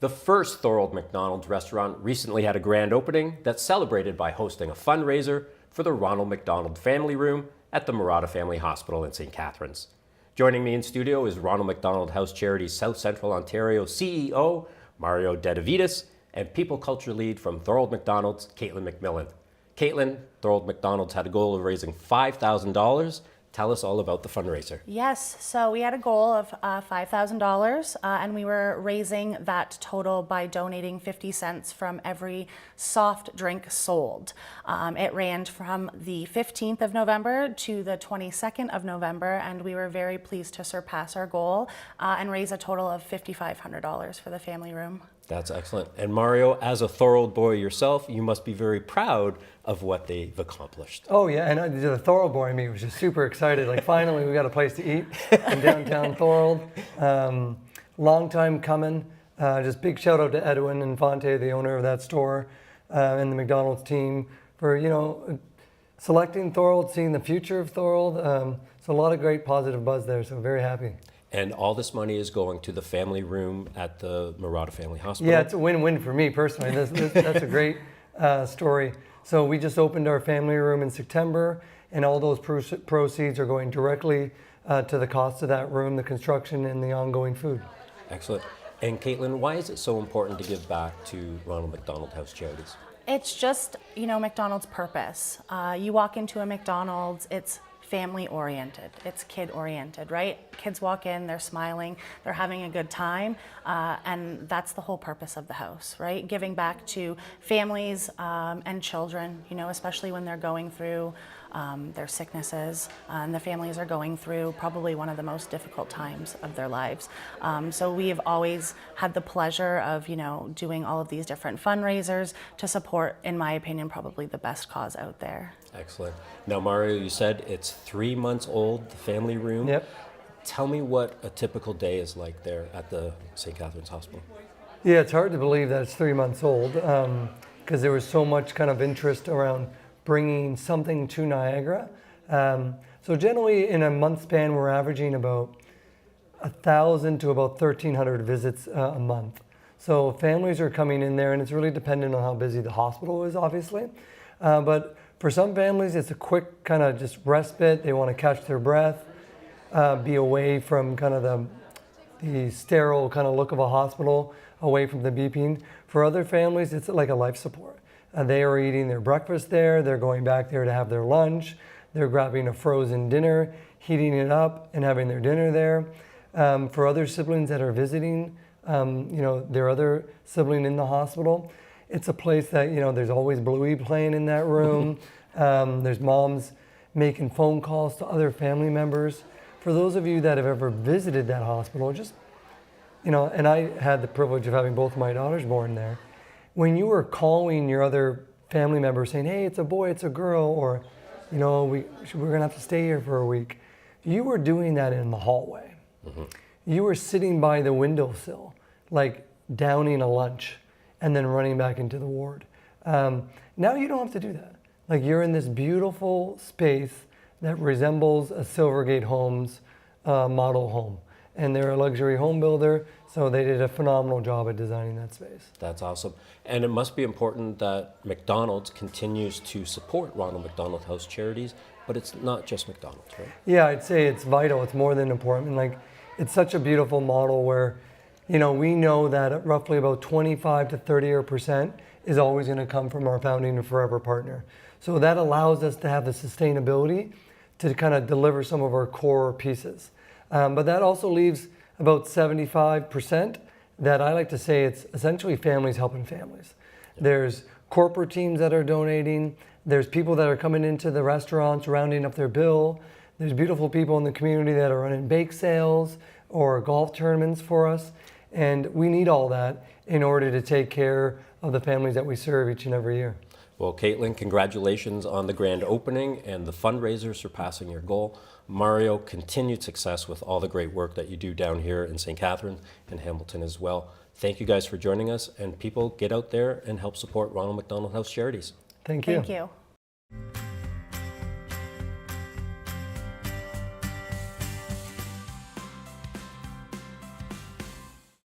The first Thorold McDonald's restaurant recently had a grand opening that's celebrated by hosting a fundraiser for the Ronald McDonald Family Room at the Marotta Family Hospital in St. Catharines. Joining me in studio is Ronald McDonald House Charities South Central Ontario CEO, Mario Dedivitis, and People Culture Lead from Thorold McDonald's, Caitlin McMillan. Caitlin, Thorold McDonald's had a goal of raising $5,000. Tell us all about the fundraiser. Yes, so we had a goal of $5,000 and we were raising that total by donating 50 cents from every soft drink sold. It ran from the 15th of November to the 22nd of November, and we were very pleased to surpass our goal and raise a total of $5,500 for the family room. That's excellent. And Mario, as a Thorold boy yourself, you must be very proud of what they've accomplished. Oh yeah, and the Thorold boy in me was just super excited. Like finally we got a place to eat in downtown Thorold. Long time coming. Just big shout out to Edwin Infante, the owner of that store, and the McDonald's team for, selecting Thorold, seeing the future of Thorold. So a lot of great positive buzz there, so very happy. And all this money is going to the family room at the Marotta Family Hospital. Yeah, it's a win-win for me personally. That's a great story. So we just opened our family room in September, and all those proceeds are going directly to the cost of that room, the construction, and the ongoing food. Excellent. And Caitlin, why is it so important to give back to Ronald McDonald House Charities? It's just, McDonald's purpose. You walk into a McDonald's, it's family oriented, it's kid oriented, right? Kids walk in, they're smiling, they're having a good time, and that's the whole purpose of the house, right? Giving back to families and children, especially when they're going through their sicknesses, and the families are going through probably one of the most difficult times of their lives. So we have always had the pleasure of, doing all of these different fundraisers to support, in my opinion, probably the best cause out there. Excellent. Now, Mario, you said it's 3 months old, the family room. Yep. Tell me what a typical day is like there at the St. Catharines Hospital. Yeah, it's hard to believe that it's 3 months old because there was so much kind of interest around bringing something to Niagara. So generally in a month span, we're averaging about 1,000 to about 1,300 visits a month. So families are coming in there, and it's really dependent on how busy the hospital is, obviously. But for some families, it's a quick kind of just respite. They want to catch their breath, be away from kind of the sterile kind of look of a hospital, away from the beeping. For other families, it's like a life support. They are eating their breakfast there. They're going back there to have their lunch. They're grabbing a frozen dinner, heating it up, and having their dinner there. For other siblings that are visiting, their other sibling in the hospital, it's a place that, there's always Bluey playing in that room. There's moms making phone calls to other family members. For those of you that have ever visited that hospital, just, and I had the privilege of having both my daughters born there. When you were calling your other family members saying, hey, it's a boy, it's a girl, or, we're gonna have to stay here for a week, you were doing that in the hallway. Mm-hmm. You were sitting by the windowsill, like downing a lunch, and then running back into the ward. Now you don't have to do that. Like you're in this beautiful space that resembles a Silvergate Homes model home. And they're a luxury home builder, so they did a phenomenal job at designing that space. That's awesome. And it must be important that McDonald's continues to support Ronald McDonald House Charities, but it's not just McDonald's, right? Yeah, I'd say it's vital. It's more than important. Like, it's such a beautiful model where, we know that roughly about 25 to 30% is always going to come from our founding and forever partner. So that allows us to have the sustainability to kind of deliver some of our core pieces. But that also leaves about 75% that I like to say it's essentially families helping families. There's corporate teams that are donating. There's people that are coming into the restaurants, rounding up their bill. There's beautiful people in the community that are running bake sales or golf tournaments for us. And we need all that in order to take care of the families that we serve each and every year. Well, Caitlin, congratulations on the grand opening and the fundraiser surpassing your goal. Mario, continued success with all the great work that you do down here in St. Catharines and Hamilton as well. Thank you guys for joining us, and people, get out there and help support Ronald McDonald House Charities. Thank you. Thank you.